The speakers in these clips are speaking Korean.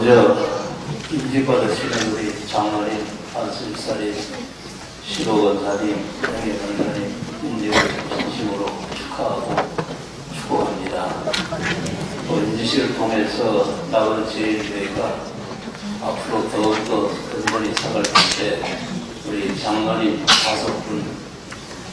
먼저 임직받으시는 우리 장로님, 안수집사님, 시도권사님, 행예권사님 임직을 진심으로 축하하고 축복합니다. 임직식을 통해서 나온 제일교회가 앞으로 더욱더 근본이 서갈 텐데 우리 장로님 5분,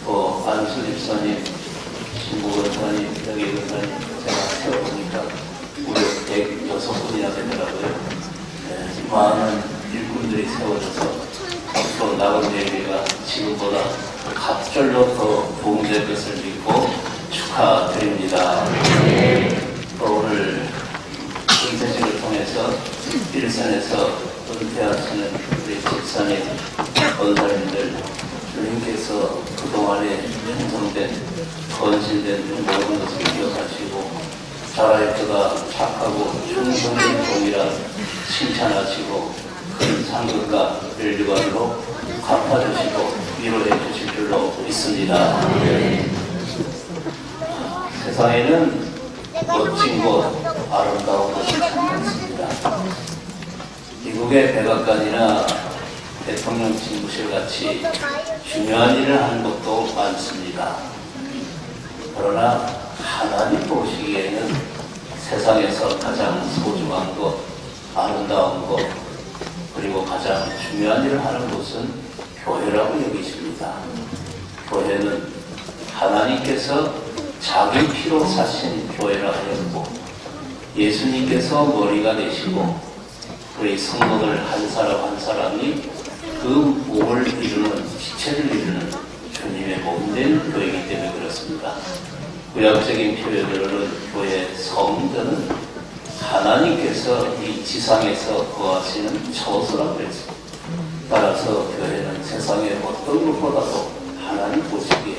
또 안수집사님, 신부권사님, 행예권사님 제가 세워보니까 무려 106분이나 되더라고요. 많은 일꾼들이 세워져서 앞으로 나온 예배가 지금보다 갑절로 더 도움될 것을 믿고 축하드립니다. 또 오늘 은퇴식을 통해서 일선에서 은퇴하시는 우리 집사님, 권사님들 주님께서 그동안에 형성된, 헌신된 모든 것을 기억하시고 자라이프가 착하고 충성된 종이라 칭찬하시고 큰 상급과 멸류관으로 갚아주시고 위로해 주실 줄로 믿습니다. 세상에는 멋진 곳, 아름다운 곳이 참 많습니다. 미국의 백악관이나 대통령 집무실 같이 중요한 일을 하는 곳도 많습니다. 그러나 하나님 보시기에는 세상에서 가장 소중한 것, 아름다운 것, 그리고 가장 중요한 일을 하는 곳은 교회라고 여기십니다. 교회는 하나님께서 자기 피로 사신 교회라 하였고 예수님께서 머리가 되시고 우리 성도들 한 사람 한 사람이 그 몸을 이루는, 지체를 이루는 주님의 몸된 교회이기 때문에 그렇습니다. 구약적인 표현으로는 교회 성전은 하나님께서 이 지상에서 거하시는 처소라고 했습니다. 따라서 교회는 세상의 어떤 것보다도 하나님 보시기에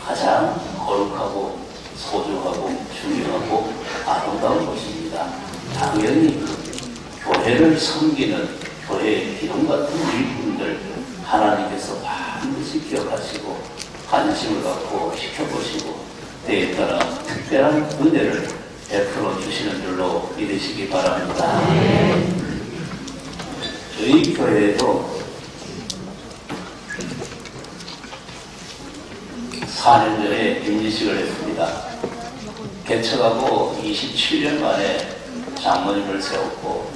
가장 거룩하고 소중하고 중요하고 아름다운 곳입니다. 당연히 교회를 섬기는 교회의 기둥 같은 일꾼들 하나님께서 반드시 기억하시고 관심을 갖고 지켜보시고 때에 따라 특별한 은혜를 베풀어 주시는 줄로 믿으시기 바랍니다. 저희 교회에도 4년 전에 임직식을 했습니다. 개척하고 27년 만에 장로님을 세웠고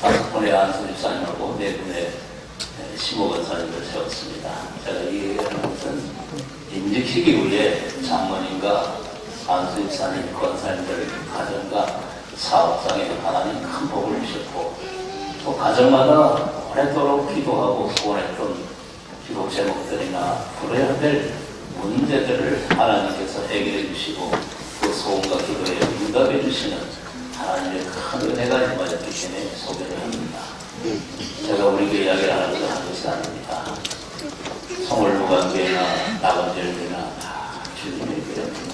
5분의 안수집사님하고 4분의 심호권사님을 세웠습니다. 제가 이 얘기하는 것은 임직식 이후에 장로님과 안수집사님, 권사님들 가정과 사업상에 하나님 큰 복을 주셨고 또 가정마다 오랫도록 기도하고 소원했던 기도 제목들이나 풀어야 될 문제들을 하나님께서 해결해 주시고 그 소원과 기도에 응답해 주시는 하나님의 큰 은혜가 임하였기 때문에 소개를 합니다. 제가 우리에게 이야기를 하는 것이 아닙니다. 성월무관교회나 나건절교회나 다 주님의 교회입니다.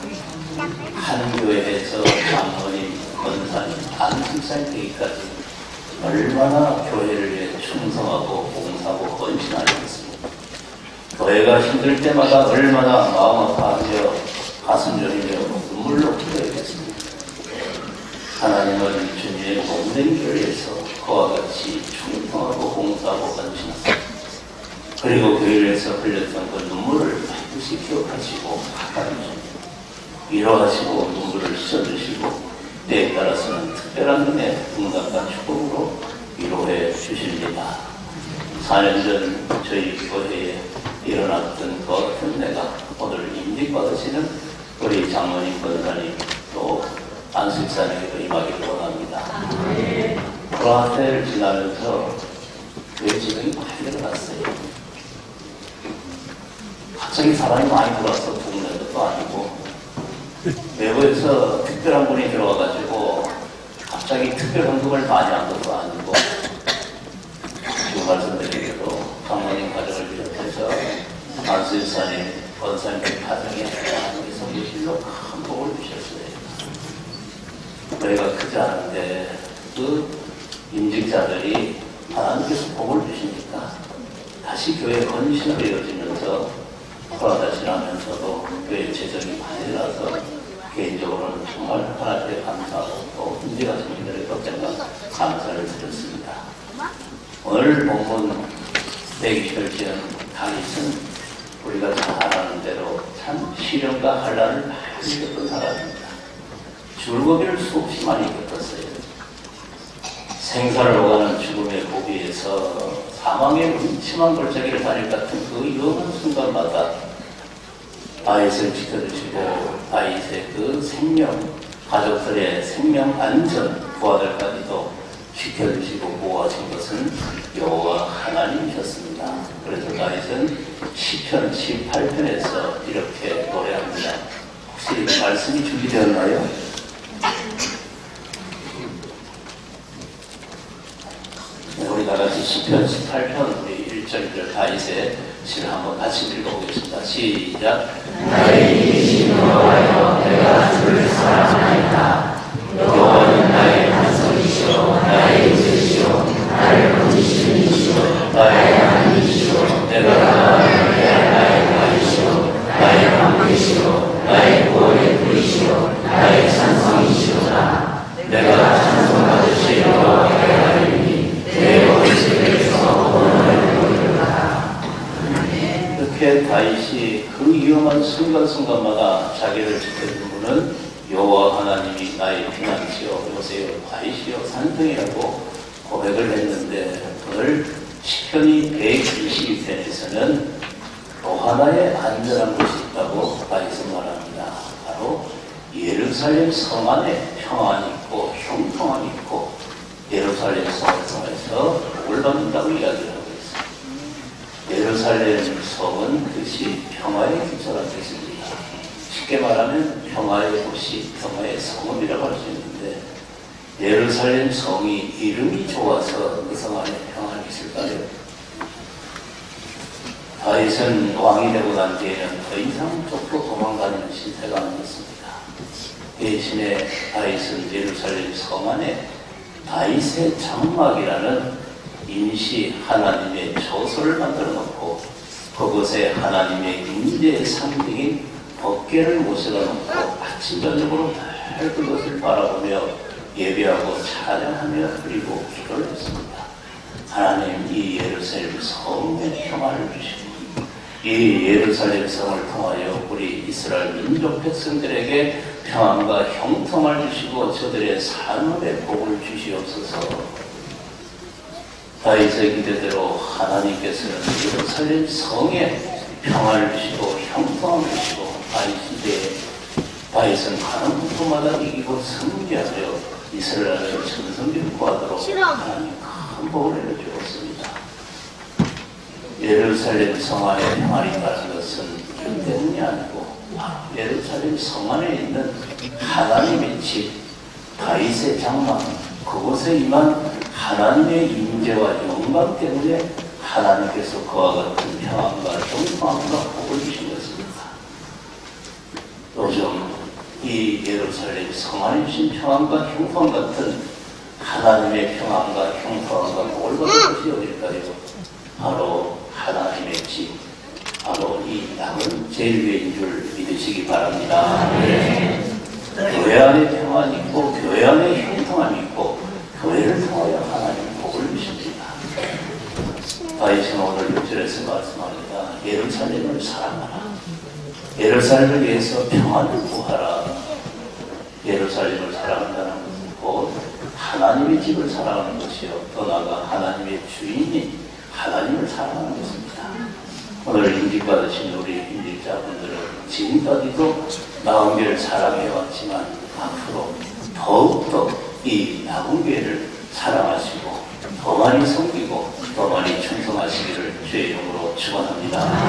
한 교회에서 장로님, 권사님, 안수집사님 되기까지 얼마나 교회를 위해 충성하고 봉사하고 헌신하셨습니까? 교회가 힘들 때마다 얼마나 마음 아파하며 가슴 저리며 눈물로 기도했겠습니까? 하나님은 주님의 몸된 교회에서 그와 같이 충성하고 봉사하고 헌신하셨습니다. 그리고 교회에서 흘렸던 그 눈물을 반드시 기억하시고 닦아주시고 위로하시고 눈물을 씻어주시고 때에 따라서는 특별한 은혜, 응답과 축복으로 위로해 주십니다. 4년 전 저희 교회에 일어났던 그 같은 은혜가 오늘 임직받으시는 우리 장로님, 권사님 또 안수집사님에게도 임하기를 원합니다. 코로나 때를 지나면서 교회 지정이 많이 일어났어요. 갑자기 사람이 많이 들어와서 부흥된 것도 아니고 외부에서 특별한 분이 들어와가지고 갑자기 특별 헌금을 많이 한 것도 아니고 지금 말씀드리기도 장로님 가정을 비롯해서 안수집사님, 권사님들 가정에 하나님께서 무실로 큰 복을 주셨어요. 교회가 크지 않은데 그 임직자들이 하나님께서 복을 주시니까 다시 교회 건신을 이어지면서 코로나 지나면서도 교회 재정이 많이 일어나서 개인적으로는 정말 하나님께 감사하고 또 문제가 주민들의 걱정과 감사를 드렸습니다. 오늘 본문 128편 다윗은 우리가 잘 아는 대로 참 시련과 환난을 많이 겪은 사람입니다. 줄거리를 수없이 많이 겪었어요. 생사를 오가는 죽음의 고비에서 사망의 음침한 골짜기를 다닐 같은 그 위험한 순간마다 다윗을 지켜주시고 다윗의 그 생명, 가족들의 생명 안전, 부하들까지도 지켜주시고 보호하신 것은 여호와 하나님이셨습니다. 그래서 다윗은 시편 18편에서 이렇게 노래합니다. 혹시 말씀이 준비되었나요? 네, 우리 다같이 시편 18편 우리 1절 다윗의 시를 한번 같이 읽어보겠습니다. 시작. 나의 이기신 여호와여 내가 주를 사랑하나이다. 여호와는 나의 반석이시오 나의 의지시오 나를 건지시는 이시오 나의 하나님이시오 내가 나아가야 나의 나이시오 나의 방패시오 나의 구원의 불이시오 나의 찬성이시오다. 내가 찬송받으실 여호와의 하나님이 내 원수에게서 구원을 보이리로다. 이렇게 다윗이 그 위험한 순간순간마다 자기를 지켜준 분은 여호와 하나님이 나의 피난처요 요새요 다윗이요 산성이라고 고백을 했는데 오늘 시편이 122편에서는 또 하나의 안전한 곳이 있다고 다윗은 말합니다. 바로 예루살렘 성 안에 평안이 있고 형통함이 있고 예루살렘 성을 통해서 복을 받는다고 이야기를 하고 있습니다. 예루살렘 성은 뜻이 평화의 기초라는 뜻입니다. 쉽게 말하면 평화의 도시, 평화의 성읍이라고 할 수 있는데 예루살렘 성이 이름이 좋아서 그 성 안에 평안이 있을까요? 다윗은 왕이 되고 난 뒤에는 더 이상 쫓고 도망가는 신세가 아니었습니다. 대신에 다윗은 예루살렘 성 안에 다윗의 장막이라는 임시 하나님의 처소를 만들어 놓고 그곳에 하나님의 임재의 상징인 법궤를 모셔다 놓고 아침 저녁으로 늘 그것을 바라보며 예배하고 찬양하며 그리고 기도를 했습니다. 하나님 이 예루살렘 성에 평화를 주시고 이 예루살렘 성을 통하여 우리 이스라엘 민족 백성들에게 평안과 형통을 주시고 저들의 삶의 복을 주시옵소서. 다윗의 기대대로 하나님께서는 예루살렘 성에 평화를 주시고 형통을 주시고 다윗 시대에 다윗은 가는 곳마다 이기고 승리하여 이스라엘의 전성기를 구하도록 하나님 큰 복을 내려주었습니다. 예루살렘 성 안에 평안이 있다는 것은 이 때문이 아니고 예루살렘 성 안에 있는 하나님의 집 다윗의 장막 그곳에 임한 하나님의 임재와 영광 때문에 하나님께서 그와 같은 평안과 형통함과 복을 주신 것입니다. 요즘 이 예루살렘 성 안에 주신 평안과 형통 같은 하나님의 평안과 형통함과 복을 받은 것이 어딜까요? 바로 하나님의 집, 바로 이 땅은 제일 위인 줄 믿으시기 바랍니다. 네. 교회 안에 평안이 있고 교회 안에 형통함이 있고 교회를 통하여 하나님 복을 주십니다. 다윗은 오늘 6절에서 말씀합니다. 예루살렘을 사랑하라. 예루살렘을 위해서 평안을 구하라. 예루살렘을 사랑한다는 것은 곧 하나님의 집을 사랑하는 것이요 더 나아가 하나님의 주인인 하나님을 사랑하는 것입니다. 오늘 임직받으신 우리 임직자분들은 지금까지도 나은교회를 사랑해왔지만 앞으로 더욱더 이 나은교회를 사랑하시고 더 많이 섬기고 더 많이 충성하시기를 주의 이름으로 축원합니다.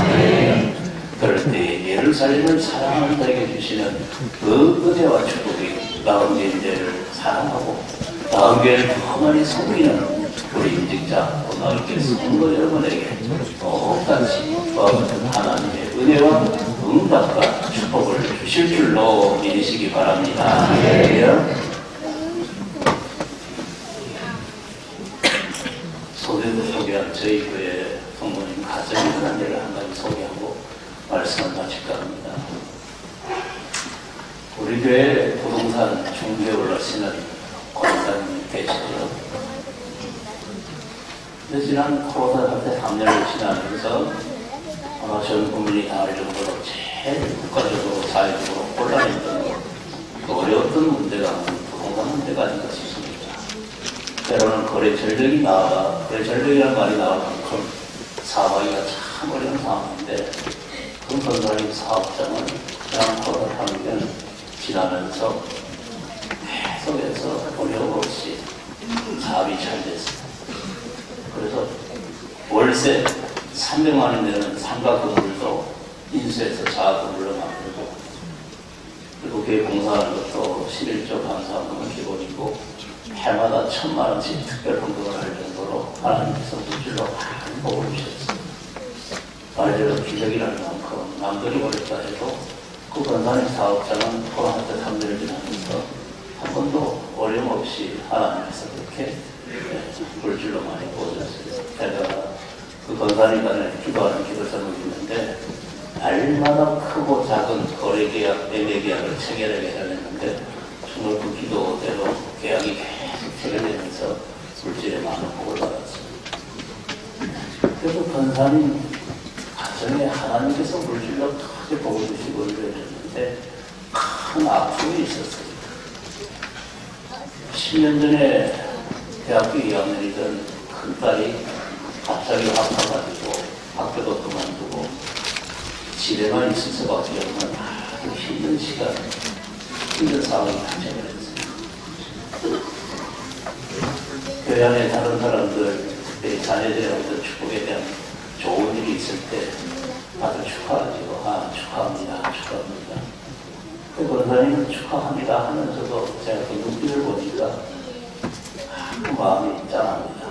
그럴 때 예루살렘을 사랑하는 자에게 주시는 그 은혜와 축복이 나은교회를 사랑하고 나은교회를 더 많이 섬기는 우리 임직자 또 나은교회 성도 여러분에게 똑같이 하나님의 은혜와 응답과 축복을 주실 줄로 믿으시기 바랍니다. 소대도 소개한 저희 교회 성도님 가정의 은혜를 한 가지 소개하고 말씀을 마칠까 합니다. 우리 교회 부동산 중개를 하시는 권사님이 계시고요. 지난 코로나 사태 3년을 지나면서 아마 전 국민이 다 알 정도로 제일 국가적으로 사회적으로 곤란했던 어려웠던 문제가 부동산 문제가 아닌가 싶습니다. 때로는 거래 전력이라는 말이 나올 만큼 사업하기가 참 어려운 상황인데 그 건설의 사업장은 그냥 코로나 3년 지나면서 계속해서 어려움 없이 사업이 잘 됐습니다. 그래서 월세 300만 원 되는 상가 건물도 인수해서 자아 건물로 만들고, 그리고 교회 봉사하는 것도 11조 감사하는 기본이고, 해마다 1,000만 원씩 특별 헌금을 할 정도로 하나님께서 물질로 많은 복을 주셨습니다. 말대로 기적이라는 만큼 남들이 어렵다 해도 그 건산의 사업자는 코로나 때 3년을 지나면서 한 번도 어려움 없이 하나님께서 그렇게 물질로 많이 보여줬어요. 제가 그 건산인간을 기도하는 기도 제목이 있는데, 날마다 크고 작은 거래계약, 매매계약을 체결하게 해야 되는데, 정말 그 기도대로 계약이 계속 체결되면서 물질에 많은 복을 받았습니다. 그래서 건산인 가정에 하나님께서 물질로 크게 복을 주시고 이루어졌는데, 큰 아픔이 있었어요. 10년 전에 대학교 2학년이던 큰딸이 갑자기 아파가지고 학교도 그만두고 집에만 있을 수밖에 없는 아주 힘든 시간, 힘든 상황이 발생을 했어요. 교회 안에 다른 사람들, 특별히 자녀들의 어떤 축복에 대한 좋은 일이 있을 때 다들 축하하죠. 축하합니다. 축하합니다. 그 권사님은 축하합니다 하면서도 제가 그 눈빛을 보니까 그 마음이 짠합니다.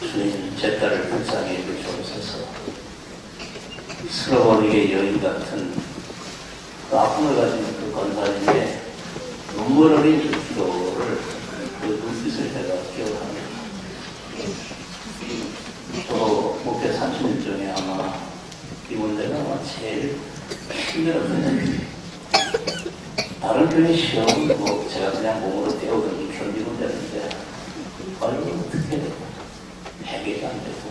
주님, 제 딸을 불쌍히 여겨주옵소서. 쓸어버리게 여인 같은 그 아픔을 가진 그 권사님의 눈물 어린 그 기도를, 그 눈빛을 제가 기억합니다. 저도 목회 30년 중에 아마 이 문제가 아마 제일 힘들었거든요. 다른 교회 시험, 제가 그냥 몸으로 때우던 견디면 되는데, 아이고, 어떻게 해결이 안 되고.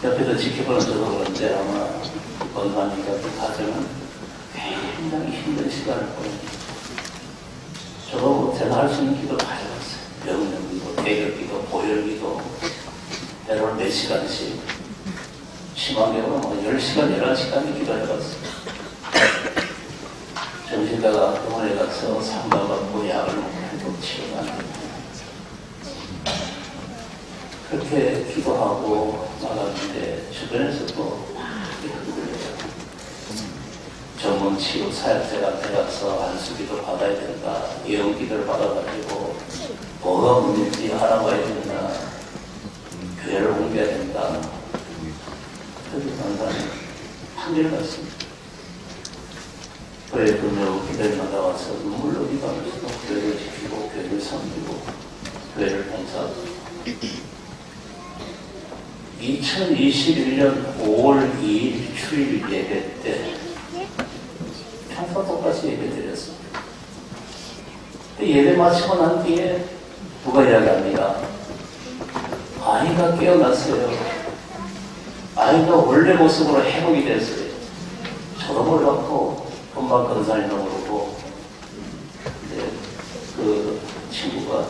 옆에서 지켜보는 저도 그런데 아마 건사님과 그 가정은 굉장히 힘든 시간을 보냅니다. 저도 제가 할 수 있는 기도 다 해봤어요. 명령기도, 대결기도, 보혈기도, 때로는 4시간씩, 심한 경우는 10시간, 11시간을 기도해봤어요. 정신과가 병원에 가서 상담받고 약을 먹고 치료가 안 됩니다. 그렇게 기도하고 나갔는데 주변에서도 많이 흔들려요. 전문 치료 사역자한테 가서 안수기도 받아야 된다, 예언기도를 받아가지고 뭐가 문제인지 알아봐야 된다, 교회를 옮겨야 된다. 그래서 항상 한일 같습니다. 교회 금요 기도마다 와서 눈물로 기도하면서도 교회를 지키고 교회를 섬기고 교회를 봉사하고, 2021년 5월 2일 주일 예배 때 평소 똑같이 예배 드렸습니다. 예배 마치고 난 뒤에 누가 이야기합니다. 아이가 깨어났어요. 아이가 원래 모습으로 회복이 됐어요. 저도 몰랐고 금방 건사님도 모르고, 근데 그 친구가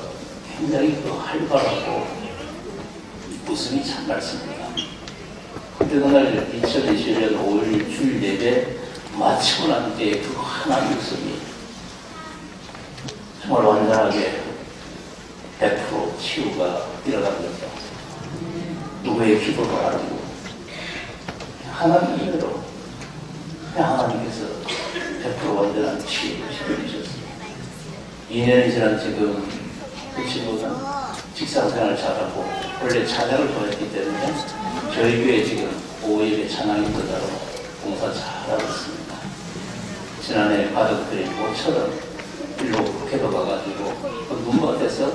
굉장히 활발하고 웃음이 참 많습니다. 그때 그날 2021년 5일 주일 예배 마치고 난 뒤에 그 환한 웃음이 정말 완전하게 100% 치유가 일어난 거죠. 누구의 기도도 아니고 하나님으로 하나님께서 100% 완전한 치유를 시켜주셨습니다. 2년이 지난 지금 그 친구는 직장생활을 잘하고 원래 찬양을 좋아했기 때문에 저희 교회 지금 5일에 찬양 인도자로 봉사 잘하고 있습니다. 지난해 가족들이 모처럼 일로 국회도 가가지고 그 눈밭에서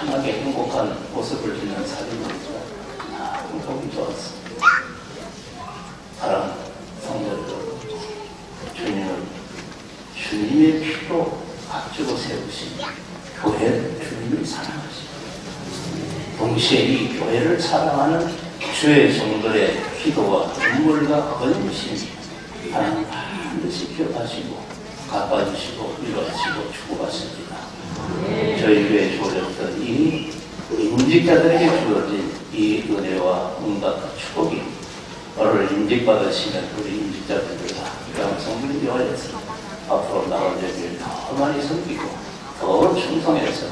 환하게 행복한 모습을 짓는 사진을 보니까 너무 보기 좋았습니다. 사랑하는 성도들, 주님을 주님의 피로 앞주고 세우신 교회를 주님이 사랑하시고 동시에 이 교회를 사랑하는 주의 종들의 기도와 눈물과 헌신 하나님 반드시 기억하시고 갚아주시고 위로하시고 축복하십니다. 저희 교회 조력던 이 임직자들에게 주어진 이 은혜와 응답과 축복이 오늘 임직받으시는 우리 임직자분들과 양성분이 되어서 앞으로 나원절교를 더 많이 섬기고 더 충성해서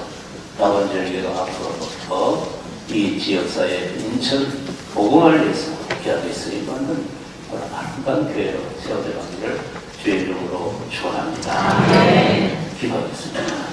나원절교가 앞으로도 더 이 지역사회 인천 복음을 위해서 귀하게 쓰임받는 그런 아름다운 교회로 세워져가기를 주의 이름으로 축원합니다. 기도하겠습니다.